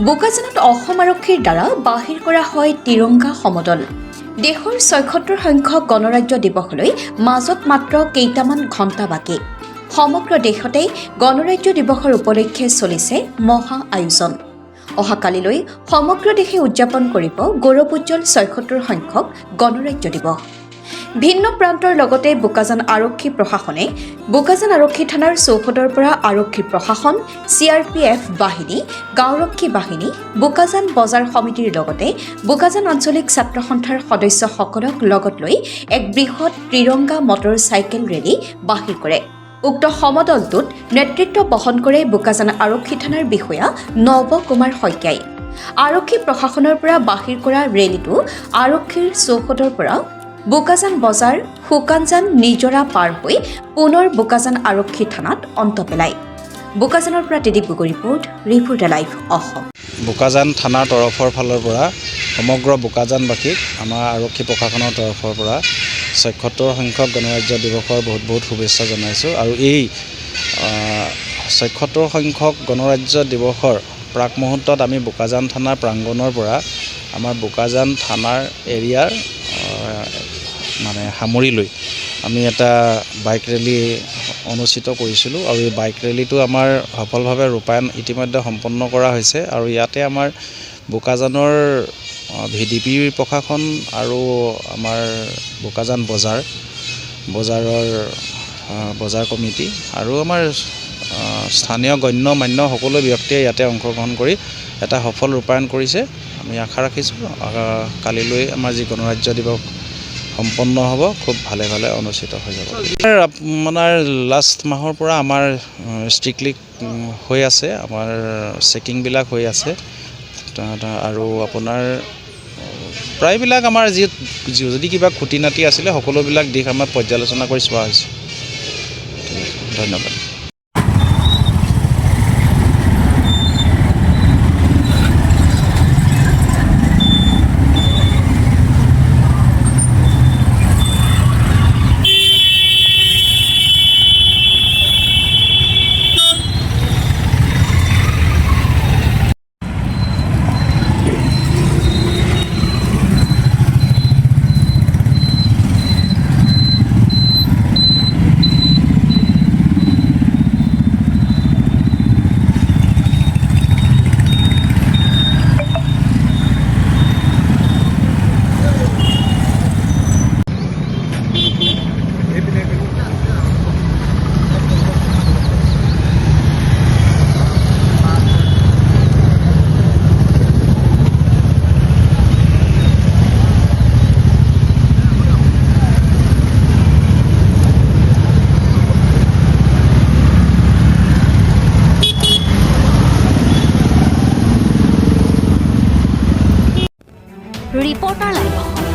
বোকাজানত অসম আৰক্ষীৰ দ্বাৰা বাহিৰ কৰা হয় তিৰংগা সমদল। দেশৰ ৭৬ সংখ্যক গণৰাজ্য দিৱসলৈ মাজত মাত্ৰ কেইটামান ঘণ্টা বাকী। সমগ্ৰ দেশতেই গণৰাজ্য দিৱসৰ উপলক্ষে চলিছে মহা আয়োজন। অহাকালিলৈ সমগ্ৰ দেশে উদযাপন কৰিব গৌৰৱোজ্জ্বল ৭৬ সংখ্যক গণৰাজ্য দিৱস। ভিন্ন প্ৰান্তৰ লগতে বোকাজান আৰক্ষী প্ৰশাসনে বোকাজান আৰক্ষী থানাৰ চৌহদৰ পৰা আৰক্ষী প্ৰশাসন, CRPF বাহিনী, গাঁওৰক্ষী বাহিনী, বোকাজান বজাৰ সমিতিৰ লগতে বোকাজান আঞ্চলিক ছাত্ৰ সন্থাৰ সদস্যসকলক লগত লৈ এক বৃহৎ ত্ৰিৰংগা মটৰ চাইকেল ৰেলী বাহিৰ কৰে। উক্ত সমদলটোত নেতৃত্ব বহন কৰে বোকাজান আৰক্ষী থানাৰ বিষয়া নৱ কুমাৰ শইকীয়াই। আৰক্ষী প্ৰশাসনৰ পৰা বাহিৰ কৰা ৰেলীটো আৰক্ষীৰ চৌহদৰ পৰা বোকাজান বজাৰ, শুকানজান নিজৰা পাৰ হৈ পুনৰ বোকাজান আৰক্ষী থানাত অন্ত পেলায়। বোকাজানৰ পৰা ত্ৰিদীপ গগৈ ৰিপৰ্ট লাইভ অসম। বোকাজান থানাৰ তৰফৰ ফালৰ পৰা সমগ্ৰ বোকাজানবাসীক আমাৰ আৰক্ষী প্ৰশাসনৰ তৰফৰ পৰা ৭৬ সংখ্যক গণৰাজ্য দিৱসৰ বহুত বহুত শুভেচ্ছা জনাইছোঁ। আৰু এই ৭৬ সংখ্যক গণৰাজ্য দিৱসৰ প্ৰাক মুহূৰ্তত আমি বোকাজান থানাৰ প্ৰাংগণৰ পৰা আমাৰ বোকাজান থানাৰ এৰিয়াৰ সামৰি লৈ আমি এটা বাইক ৰেলী অনুষ্ঠিত কৰিছিলোঁ। আৰু এই বাইক ৰেলীটো আমাৰ সফলভাৱে ৰূপায়ণ ইতিমধ্যে সম্পন্ন কৰা হৈছে। আৰু ইয়াতে আমাৰ বোকাজানৰ VDP প্ৰশাসন আৰু আমাৰ বোকাজান বজাৰ কমিটি আৰু আমাৰ স্থানীয় গণ্য মান্য সকলো ব্যক্তিয়ে ইয়াতে অংশগ্ৰহণ কৰি এটা সফল ৰূপায়ণ কৰিছে। আমি আশা ৰাখিছোঁ কালিলৈ আমাৰ যি গণৰাজ্য দিৱস সম্পন্ন হ'ব, খুব ভালে ভালে অনুষ্ঠিত হৈ যাব। আপোনাৰ লাষ্ট মাহৰ পৰা আমাৰ ষ্ট্ৰিক্টলি হৈ আছে, আমাৰ চেকিংবিলাক হৈ আছে। আৰু আপোনাৰ প্ৰায়বিলাক আমাৰ যদি কিবা খুটি নাটি আছিলে সকলোবিলাক দিশ আমাৰ পৰ্যালোচনা কৰি চোৱা হৈছে। ধন্যবাদ। Reporter live Assam.